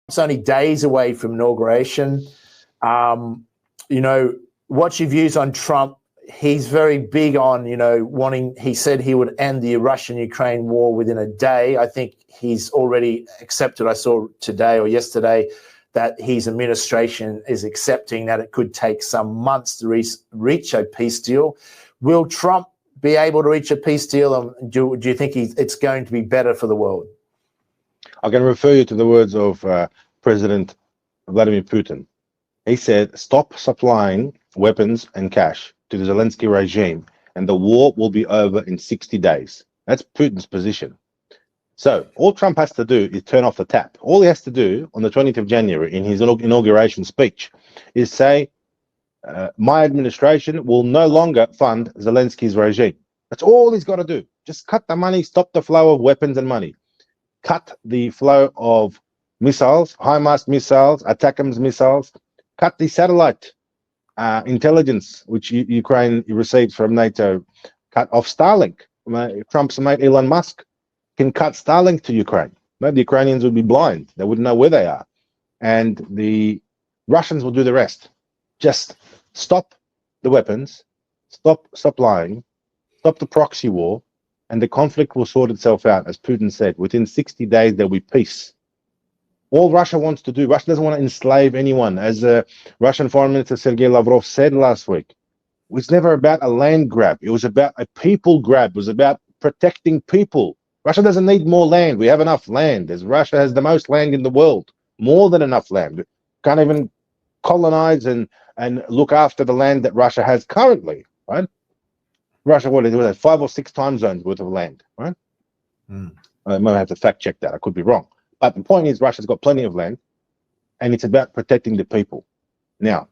It's only days away from inauguration. What's your views on Trump? He's very big on, he said he would end the Russian-Ukraine war within a day. I think he's already accepted, I saw today or yesterday, that his administration is accepting that it could take some months to reach a peace deal. Will Trump be able to reach a peace deal? And do you think it's going to be better for the world? I can refer you to the words of President Vladimir Putin. He said, stop supplying weapons and cash to the Zelensky regime, and the war will be over in 60 days. That's Putin's position. So all Trump has to do is turn off the tap. All he has to do on the 20th of January in his inauguration speech is say, my administration will no longer fund Zelensky's regime. That's all he's got to do. Just cut the money, stop the flow of weapons and money. Cut the flow of missiles, HIMARS missiles, ATACMS missiles. Cut the satellite intelligence, which Ukraine receives from NATO. Cut off Starlink. Trump's mate Elon Musk can cut Starlink to Ukraine. Maybe the Ukrainians would be blind. They wouldn't know where they are. And the Russians will do the rest. Just stop the weapons, stop supplying, stop the proxy war, and the conflict will sort itself out. As Putin said, within 60 days, there'll be peace. All Russia wants to do, Russia doesn't want to enslave anyone. As Russian Foreign Minister Sergei Lavrov said last week, it was never about a land grab. It was about a people grab. It was about protecting people. Russia doesn't need more land. We have enough land. Russia has the most land in the world, more than enough land. Can't even colonize and look after the land that Russia has currently, right? Russia, what is it, 5 or 6 time zones worth of land, right? I might have to fact check that. I could be wrong. But the point is, Russia's got plenty of land, and it's about protecting the people. Now,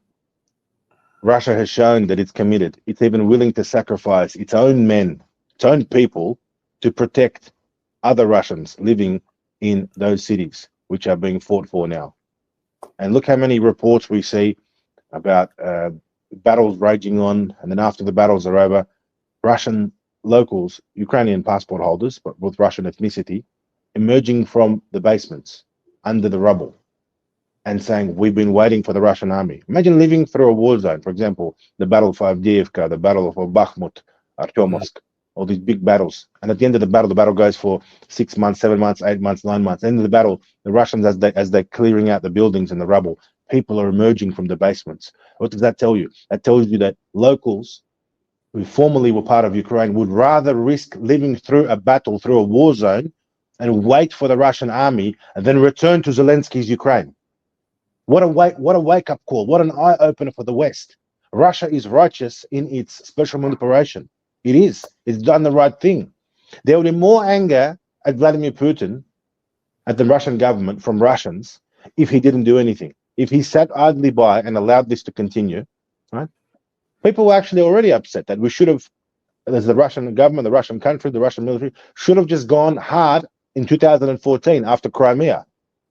Russia has shown that it's committed. It's even willing to sacrifice its own men, its own people, to protect other Russians living in those cities, which are being fought for now. And look how many reports we see about battles raging on, and then after the battles are over, Russian locals, Ukrainian passport holders, but with Russian ethnicity, emerging from the basements under the rubble and saying, we've been waiting for the Russian army. Imagine living through a war zone, for example, the Battle of Avdiivka, the Battle of Bakhmut, Artyomovsk, all these big battles. And at the end of the battle goes for 6 months, 7 months, 8 months, 9 months. At the end of the battle, the Russians, as they're clearing out the buildings and the rubble, people are emerging from the basements. What does that tell you? That tells you that locals who formerly were part of Ukraine would rather risk living through a battle, through a war zone, and wait for the Russian army and then return to Zelensky's Ukraine. What a wake-up call. What an eye-opener for the West. Russia is righteous in its special military operation. It is. It's done the right thing. There will be more anger at Vladimir Putin, at the Russian government, from Russians, if he didn't do anything. If he sat idly by and allowed this to continue, right? People were actually already upset that we should have, as the Russian government, the Russian country, the Russian military, should have just gone hard in 2014 after Crimea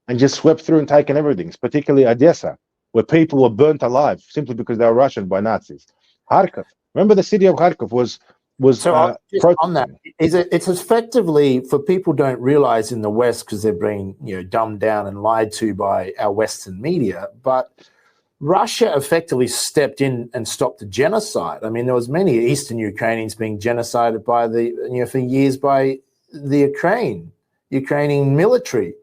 and just swept through and taken everything, particularly Odessa, where people were burnt alive simply because they were Russian by Nazis. Kharkov. Remember, the city of Kharkov was so on that. It's effectively, for people don't realize in the West, because they're being dumbed down and lied to by our Western media, but Russia effectively stepped in and stopped the genocide. I mean, there was many Eastern Ukrainians being genocided by for years by the Ukrainian military.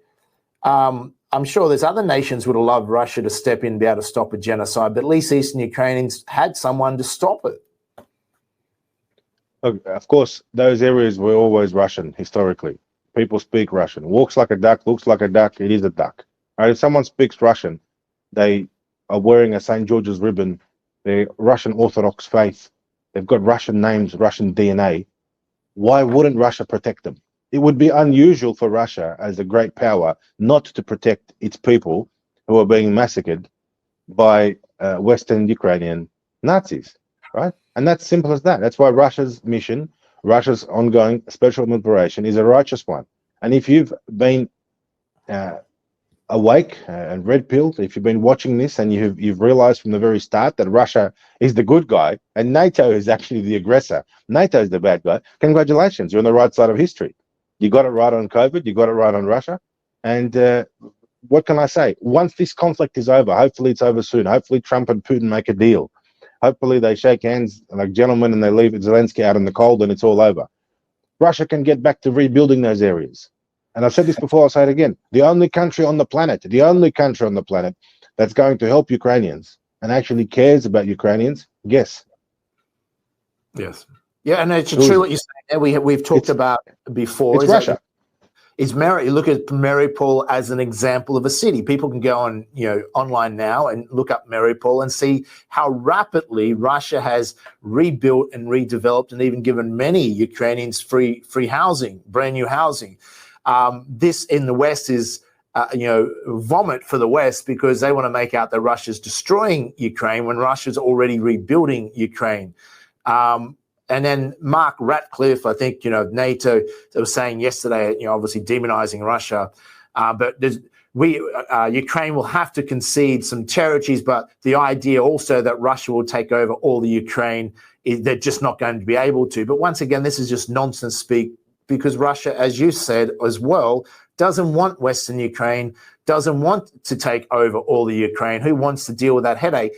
I'm sure there's other nations would have loved Russia to step in and be able to stop a genocide, but at least Eastern Ukrainians had someone to stop it. Of course, those areas were always Russian historically. People speak Russian. Walks like a duck, looks like a duck, it is a duck. Right? If someone speaks Russian, they are wearing a St. George's ribbon, they're Russian Orthodox faith, they've got Russian names, Russian DNA. Why wouldn't Russia protect them? It would be unusual for Russia as a great power not to protect its people who are being massacred by Western Ukrainian Nazis, right? And that's simple as that. That's why Russia's mission, Russia's ongoing special operation is a righteous one. And if you've been awake and red-pilled, if you've been watching this and you've realized from the very start that Russia is the good guy and NATO is actually the aggressor, NATO is the bad guy, congratulations, you're on the right side of history. You got it right on COVID, you got it right on Russia, and what can I say? Once this conflict is over, hopefully it's over soon. Hopefully Trump and Putin make a deal. Hopefully they shake hands like gentlemen and they leave Zelensky out in the cold and it's all over. Russia can get back to rebuilding those areas. And I've said this before, I'll say it again. The only country on the planet that's going to help Ukrainians and actually cares about Ukrainians, guess? Yes. Yeah, and it's true what you're saying. We've talked about before. It's Russia. Look at Mariupol as an example of a city. People can go on, online now and look up Mariupol and see how rapidly Russia has rebuilt and redeveloped and even given many Ukrainians free housing, brand new housing. This in the West is, vomit for the West because they want to make out that Russia's destroying Ukraine when Russia's already rebuilding Ukraine. And then Mark Ratcliffe, I think, NATO, they were saying yesterday, obviously demonizing Russia. But Ukraine will have to concede some territories, but the idea also that Russia will take over all the Ukraine, they're just not going to be able to. But once again, this is just nonsense speak because Russia, as you said as well, doesn't want Western Ukraine, doesn't want to take over all the Ukraine. Who wants to deal with that headache?